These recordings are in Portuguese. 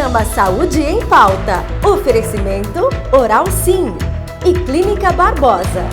Programa Saúde em Pauta. Oferecimento Oral Sim e Clínica Barbosa.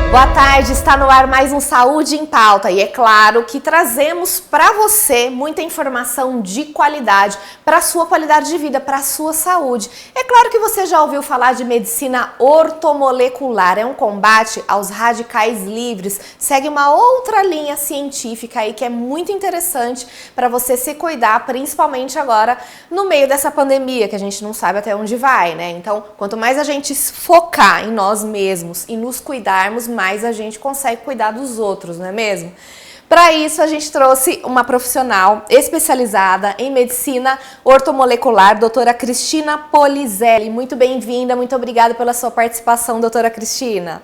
Boa tarde, está no ar mais um Saúde em Pauta e é claro que trazemos para você muita informação de qualidade para a sua qualidade de vida, para a sua saúde. É claro que você já ouviu falar de medicina ortomolecular, é um combate aos radicais livres, segue uma outra linha científica aí que é muito interessante para você se cuidar, principalmente agora no meio dessa pandemia que a gente não sabe até onde vai, né? Então, quanto mais a gente focar em nós mesmos e nos cuidarmos, mais a gente consegue cuidar dos outros, não é mesmo? Para isso, a gente trouxe uma profissional especializada em medicina ortomolecular, doutora Cristina Polizelli. Muito bem-vinda, muito obrigada pela sua participação, doutora Cristina.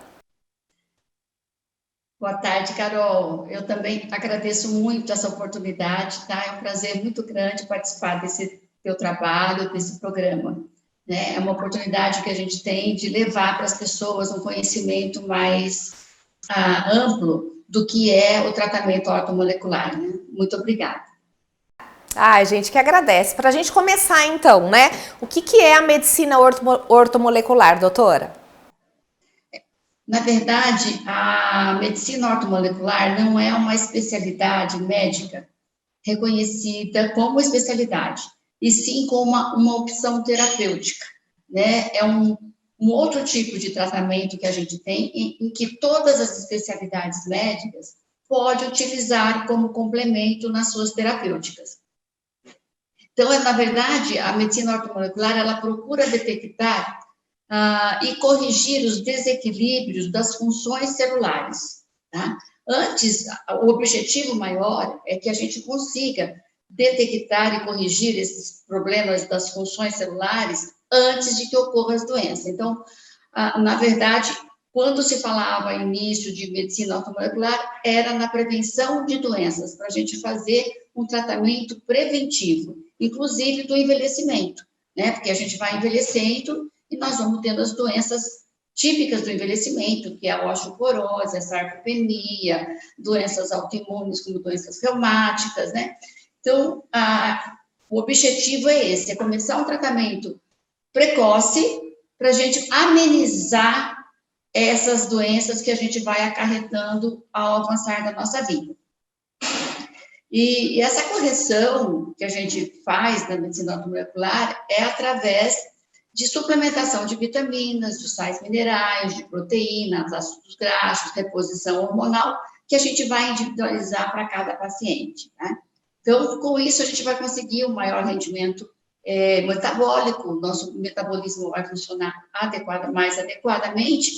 Boa tarde, Carol. Eu também agradeço muito essa oportunidade, tá? É um prazer muito grande participar desse teu trabalho, desse programa, né? É uma oportunidade que a gente tem de levar para as pessoas um conhecimento mais amplo do que é o tratamento ortomolecular, né? Muito obrigada. Ai, gente, que agradece. Para a gente começar, então, né? O que é a medicina ortomolecular, doutora? Na verdade, a medicina ortomolecular não é uma especialidade médica reconhecida como especialidade, e sim como uma opção terapêutica, né? É um outro tipo de tratamento que a gente tem, em que todas as especialidades médicas podem utilizar como complemento nas suas terapêuticas. Então, na verdade, a medicina ortomolecular, ela procura detectar e corrigir os desequilíbrios das funções celulares, tá? Antes, o objetivo maior é que a gente consiga detectar e corrigir esses problemas das funções celulares antes de que ocorram as doenças. Então, na verdade, quando se falava início de medicina ortomolecular, era na prevenção de doenças, para a gente fazer um tratamento preventivo, inclusive do envelhecimento, né? Porque a gente vai envelhecendo e nós vamos tendo as doenças típicas do envelhecimento, que é a osteoporose, a sarcopenia, doenças autoimunes como doenças reumáticas, né? Então, o objetivo é esse, é começar um tratamento precoce para a gente amenizar essas doenças que a gente vai acarretando ao avançar da nossa vida. E essa correção que a gente faz na medicina ortomolecular é através de suplementação de vitaminas, de sais minerais, de proteínas, ácidos graxos, reposição hormonal, que a gente vai individualizar para cada paciente, né? Então, com isso, a gente vai conseguir um maior rendimento metabólico, o nosso metabolismo vai funcionar mais adequadamente,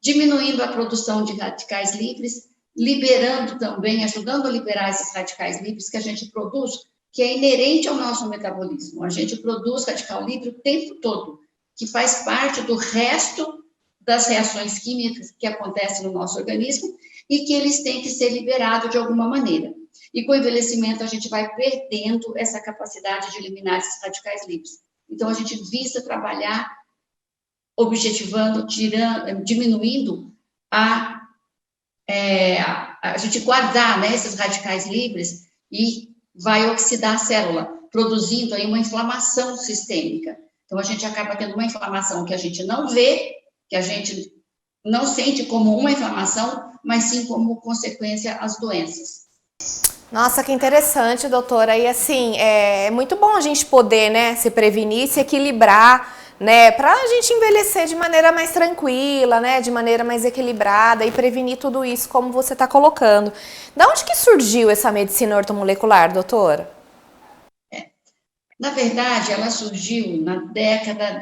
diminuindo a produção de radicais livres, liberando também, ajudando a liberar esses radicais livres que a gente produz, que é inerente ao nosso metabolismo. A gente produz radical livre o tempo todo, que faz parte do resto das reações químicas que acontecem no nosso organismo e que eles têm que ser liberados de alguma maneira. E com o envelhecimento, a gente vai perdendo essa capacidade de eliminar esses radicais livres. Então, a gente visa trabalhar objetivando, diminuindo a gente guardar, né, esses radicais livres e vai oxidar a célula, produzindo aí uma inflamação sistêmica. Então, a gente acaba tendo uma inflamação que a gente não vê, que a gente não sente como uma inflamação, mas sim como consequência as doenças. Nossa, que interessante, doutora. E assim, é muito bom a gente poder, né, se prevenir, se equilibrar, né, para a gente envelhecer de maneira mais tranquila, né, de maneira mais equilibrada e prevenir tudo isso, como você está colocando. Da onde que surgiu essa medicina ortomolecular, doutora? Na verdade, ela surgiu na década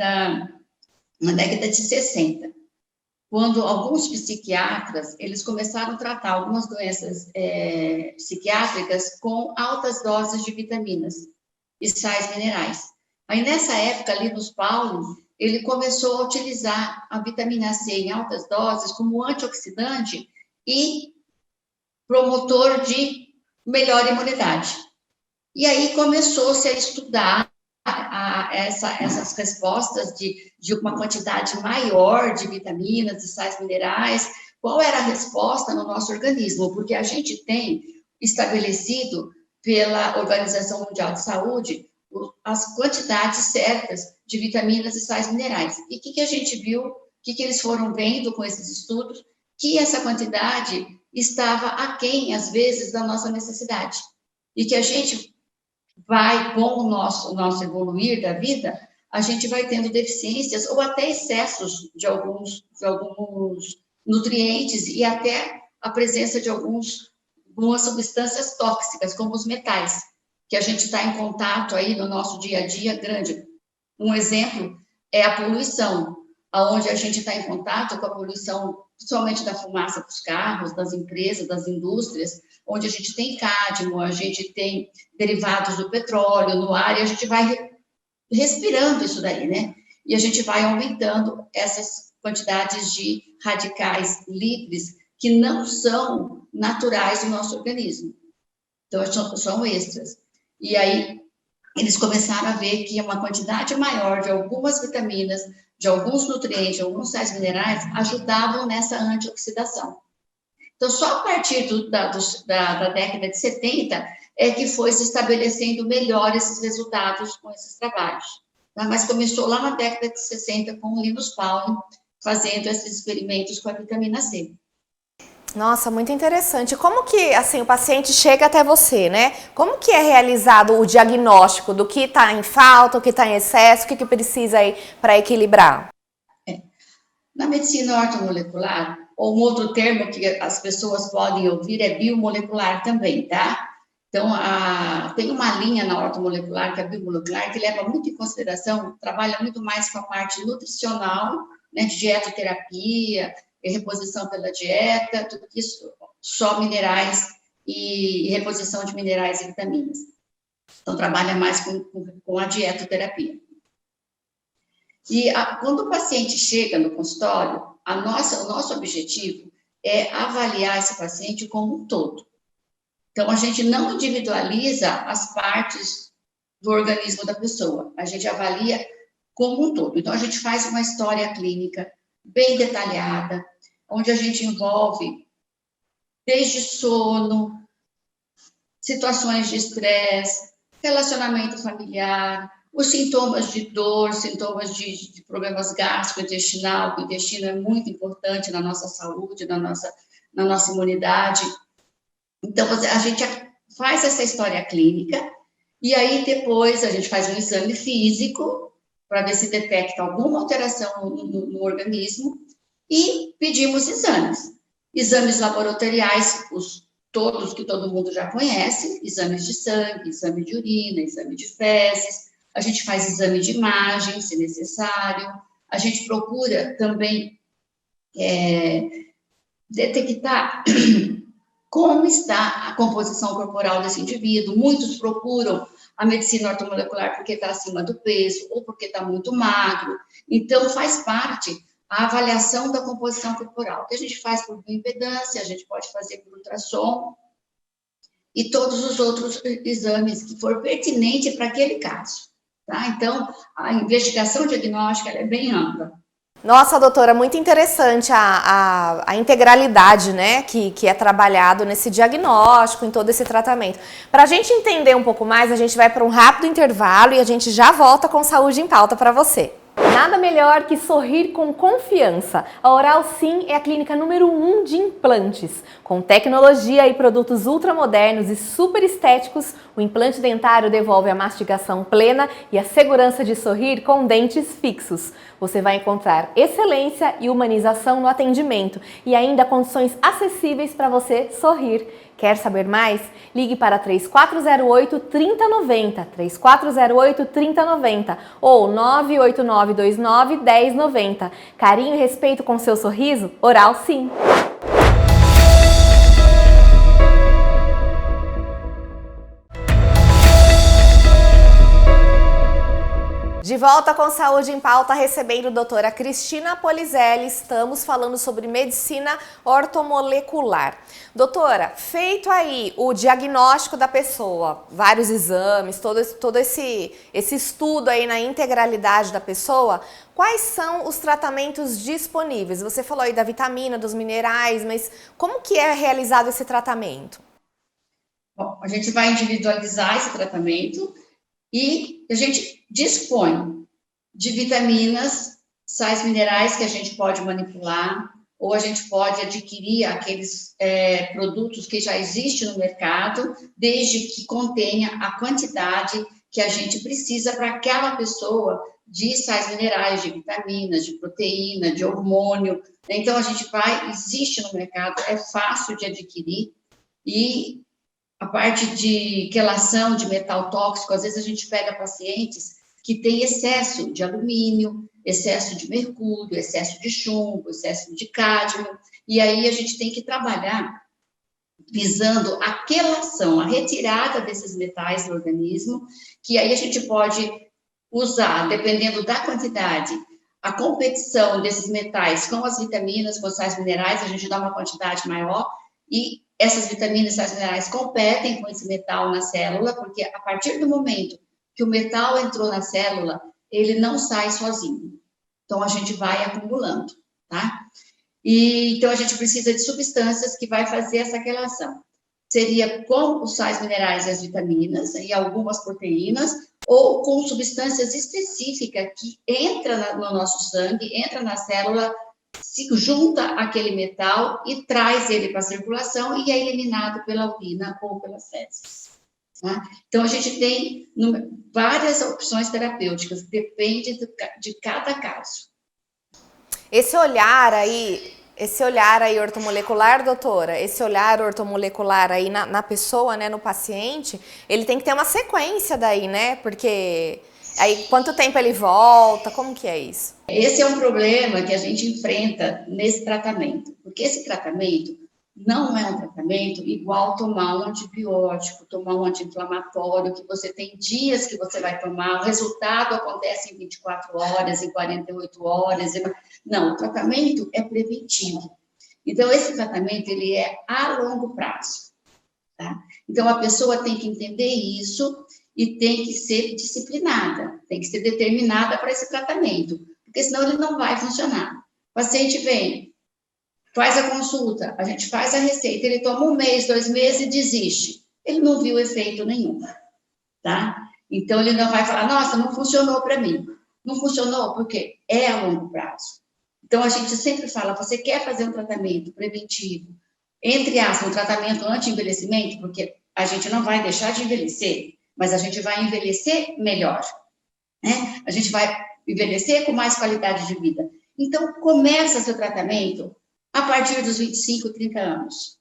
de 60, quando alguns psiquiatras, eles começaram a tratar algumas doenças psiquiátricas com altas doses de vitaminas e sais minerais. Aí, nessa época, ali nos Paulos, ele começou a utilizar a vitamina C em altas doses como antioxidante e promotor de melhor imunidade. E aí começou-se a estudar essas respostas de uma quantidade maior de vitaminas e sais minerais, qual era a resposta no nosso organismo? Porque a gente tem estabelecido pela Organização Mundial de Saúde as quantidades certas de vitaminas e sais minerais. E o que a gente viu, o que eles foram vendo com esses estudos? Que essa quantidade estava aquém, às vezes, da nossa necessidade. E que a gente vai, com o nosso evoluir da vida, a gente vai tendo deficiências ou até excessos de alguns nutrientes e até a presença de algumas substâncias tóxicas, como os metais, que a gente está em contato aí no nosso dia a dia grande. Um exemplo é a poluição, onde a gente está em contato com a poluição, principalmente da fumaça dos carros, das empresas, das indústrias, onde a gente tem cádmio, a gente tem derivados do petróleo no ar, e a gente vai respirando isso daí, né? E a gente vai aumentando essas quantidades de radicais livres que não são naturais do nosso organismo. Então, são extras. E aí, eles começaram a ver que uma quantidade maior de algumas vitaminas, de alguns nutrientes, de alguns sais minerais, ajudavam nessa antioxidação. Então, só a partir da década de 70 é que foi se estabelecendo melhor esses resultados com esses trabalhos. Tá? Mas começou lá na década de 60 com o Linus Pauling, fazendo esses experimentos com a vitamina C. Nossa, muito interessante. Como que, assim, o paciente chega até você, né? Como que é realizado o diagnóstico do que está em falta, o que está em excesso, o que precisa aí para equilibrar? Na medicina ortomolecular, ou um outro termo que as pessoas podem ouvir é biomolecular também, tá? Então, tem uma linha na ortomolecular, que é a biomolecular, que leva muito em consideração, trabalha muito mais com a parte nutricional, né, de dietoterapia, reposição pela dieta, tudo isso, só minerais e reposição de minerais e vitaminas. Então, trabalha mais com a dietoterapia. E quando o paciente chega no consultório, o nosso objetivo é avaliar esse paciente como um todo. Então, a gente não individualiza as partes do organismo da pessoa, a gente avalia como um todo. Então, a gente faz uma história clínica bem detalhada, onde a gente envolve desde sono, situações de estresse, relacionamento familiar, os sintomas de dor, sintomas de problemas gastrointestinal, o intestino é muito importante na nossa saúde, na nossa imunidade. Então, a gente faz essa história clínica e aí depois a gente faz um exame físico para ver se detecta alguma alteração no organismo e pedimos exames laboratoriais, todos que todo mundo já conhece, exames de sangue, exame de urina, exame de fezes, a gente faz exame de imagem, se necessário, a gente procura também detectar como está a composição corporal desse indivíduo. Muitos procuram a medicina ortomolecular porque está acima do peso ou porque está muito magro. Então, faz parte a avaliação da composição corporal, que a gente faz por bioimpedância, a gente pode fazer por ultrassom e todos os outros exames que for pertinente para aquele caso. Tá? Então, a investigação diagnóstica ela é bem ampla. Nossa, doutora, muito interessante a integralidade, né, que é trabalhado nesse diagnóstico, em todo esse tratamento. Para a gente entender um pouco mais, a gente vai para um rápido intervalo e a gente já volta com Saúde em Pauta para você. Nada melhor que sorrir com confiança. A Oral Sim é a clínica número 1 de implantes. Com tecnologia e produtos ultramodernos e super estéticos, o implante dentário devolve a mastigação plena e a segurança de sorrir com dentes fixos. Você vai encontrar excelência e humanização no atendimento e ainda condições acessíveis para você sorrir. Quer saber mais? Ligue para 3408-3090, 3408-3090 ou 98929-1090. Carinho e respeito com seu sorriso? Oral Sim! De volta com Saúde em Pauta, recebendo a doutora Cristina Polizelli. Estamos falando sobre medicina ortomolecular. Doutora, feito aí o diagnóstico da pessoa, vários exames, todo esse estudo aí na integralidade da pessoa, quais são os tratamentos disponíveis? Você falou aí da vitamina, dos minerais, mas como que é realizado esse tratamento? Bom, a gente vai individualizar esse tratamento e a gente dispõe de vitaminas, sais minerais que a gente pode manipular, ou a gente pode adquirir aqueles produtos que já existem no mercado, desde que contenha a quantidade que a gente precisa para aquela pessoa de sais minerais, de vitaminas, de proteína, de hormônio. Então, a gente existe no mercado, é fácil de adquirir e a parte de quelação de metal tóxico, às vezes a gente pega pacientes que têm excesso de alumínio, excesso de mercúrio, excesso de chumbo, excesso de cádmio, e aí a gente tem que trabalhar visando a quelação, a retirada desses metais do organismo, que aí a gente pode usar, dependendo da quantidade, a competição desses metais com as vitaminas, com os sais minerais, a gente dá uma quantidade maior, e essas vitaminas e sais minerais competem com esse metal na célula, porque a partir do momento que o metal entrou na célula, ele não sai sozinho. Então, a gente vai acumulando, tá? E, então, a gente precisa de substâncias que vai fazer essa relação. Seria com os sais minerais e as vitaminas, e algumas proteínas, ou com substâncias específicas que entram no nosso sangue, entra na célula, se junta aquele metal e traz ele para a circulação e é eliminado pela urina ou pelas fezes. Tá? Então, a gente tem várias opções terapêuticas, depende de cada caso. Esse olhar aí ortomolecular, doutora, esse olhar ortomolecular aí na pessoa, né, no paciente, ele tem que ter uma sequência daí, né? Porque aí quanto tempo ele volta, como que é isso? Esse é um problema que a gente enfrenta nesse tratamento, porque esse tratamento não é um tratamento igual tomar um antibiótico, tomar um anti-inflamatório, que você tem dias que você vai tomar, o resultado acontece em 24 horas, em 48 horas. Não, o tratamento é preventivo. Então, esse tratamento, ele é a longo prazo. Tá? Então, a pessoa tem que entender isso e tem que ser disciplinada, tem que ser determinada para esse tratamento, porque senão ele não vai funcionar. O paciente vem, faz a consulta, a gente faz a receita, ele toma 1 mês, 2 meses e desiste. Ele não viu efeito nenhum, tá? Então, ele não vai falar, nossa, não funcionou para mim. Não funcionou porque é a longo prazo. Então, a gente sempre fala, você quer fazer um tratamento preventivo, entre aspas, um tratamento anti-envelhecimento, porque a gente não vai deixar de envelhecer, mas a gente vai envelhecer melhor, né? A gente vai envelhecer com mais qualidade de vida. Então, começa seu tratamento a partir dos 25, 30 anos,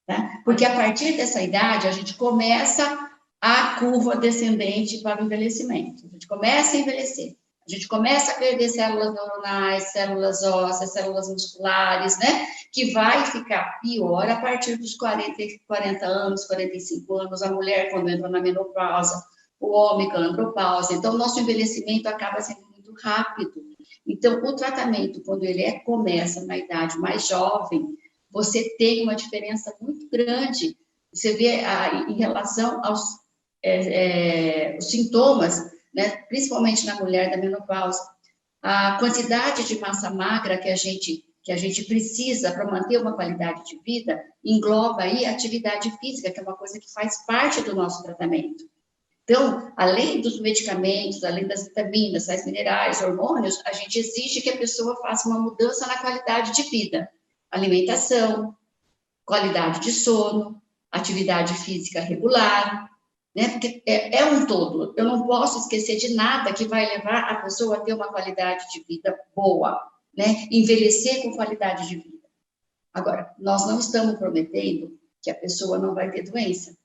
tá? Porque a partir dessa idade, a gente começa a curva descendente para o envelhecimento. A gente começa a envelhecer. A gente começa a perder células neuronais, células ósseas, células musculares, né? Que vai ficar pior a partir dos 40 anos, 45 anos, a mulher quando entra na menopausa, o homem com a andropausa. Então, o nosso envelhecimento acaba sendo muito rápido. Então, o tratamento, quando ele começa na idade mais jovem, você tem uma diferença muito grande. Você vê em relação aos os sintomas, né, principalmente na mulher da menopausa, a quantidade de massa magra que a gente precisa para manter uma qualidade de vida engloba aí a atividade física, que é uma coisa que faz parte do nosso tratamento. Então, além dos medicamentos, além das vitaminas, sais minerais, hormônios, a gente exige que a pessoa faça uma mudança na qualidade de vida, alimentação, qualidade de sono, atividade física regular, né? Porque é um todo. Eu não posso esquecer de nada que vai levar a pessoa a ter uma qualidade de vida boa, né? Envelhecer com qualidade de vida. Agora, nós não estamos prometendo que a pessoa não vai ter doença,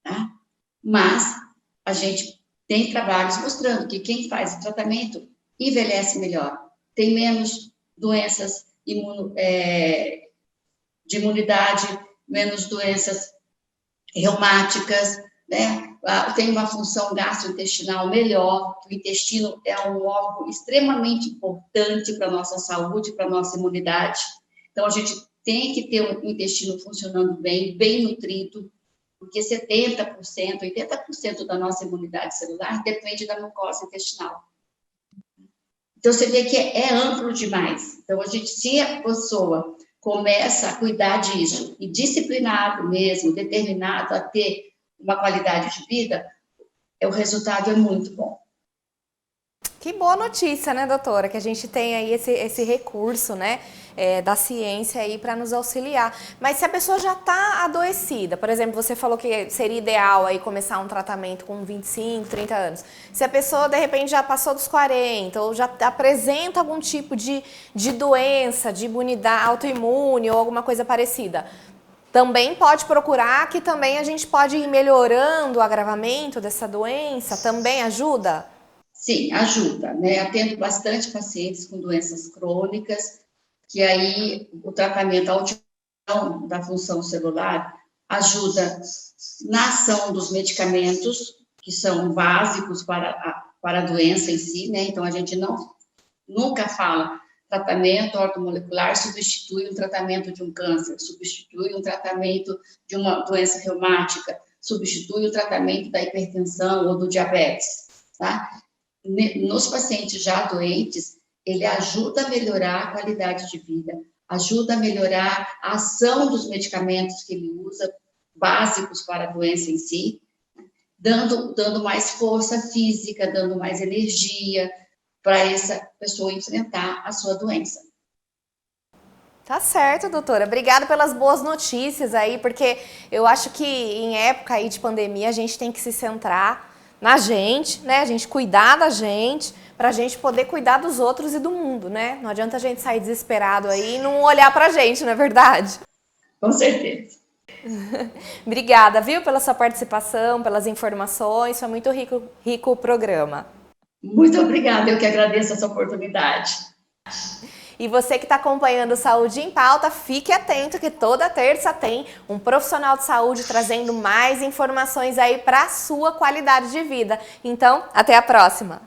tá? Mas a gente tem trabalhos mostrando que quem faz o tratamento envelhece melhor, tem menos doenças de imunidade, menos doenças reumáticas, né? Tem uma função gastrointestinal melhor. O intestino é um órgão extremamente importante para a nossa saúde, para a nossa imunidade. Então, a gente tem que ter o intestino funcionando bem, bem nutrido, porque 70%, 80% da nossa imunidade celular depende da mucosa intestinal. Então, você vê que é amplo demais. Então, se a pessoa começa a cuidar disso, e disciplinado mesmo, determinado a ter uma qualidade de vida, o resultado é muito bom. Que boa notícia, né, doutora? Que a gente tem aí esse recurso, né, da ciência aí para nos auxiliar. Mas se a pessoa já está adoecida, por exemplo, você falou que seria ideal aí começar um tratamento com 25, 30 anos. Se a pessoa, de repente, já passou dos 40 ou já apresenta algum tipo de doença, de imunidade autoimune ou alguma coisa parecida, também pode procurar, que também a gente pode ir melhorando o agravamento dessa doença, também ajuda? Sim, ajuda, né? Atendo bastante pacientes com doenças crônicas, que aí o tratamento, a alteração da função celular ajuda na ação dos medicamentos, que são básicos para a doença em si, né? Então, a gente nunca fala tratamento ortomolecular substitui um tratamento de um câncer, substitui um tratamento de uma doença reumática, substitui o tratamento da hipertensão ou do diabetes, tá? Nos pacientes já doentes, ele ajuda a melhorar a qualidade de vida, ajuda a melhorar a ação dos medicamentos que ele usa, básicos para a doença em si, dando mais força física, dando mais energia para essa pessoa enfrentar a sua doença. Tá certo, doutora. Obrigada pelas boas notícias aí, porque eu acho que em época aí de pandemia a gente tem que se centrar na gente, né? A gente cuidar da gente, pra gente poder cuidar dos outros e do mundo, né? Não adianta a gente sair desesperado aí e não olhar pra gente, não é verdade? Com certeza. Obrigada, viu, pela sua participação, pelas informações. Foi muito rico o programa. Muito obrigada, eu que agradeço essa oportunidade. E você que está acompanhando Saúde em Pauta, fique atento que toda terça tem um profissional de saúde trazendo mais informações aí para a sua qualidade de vida. Então, até a próxima!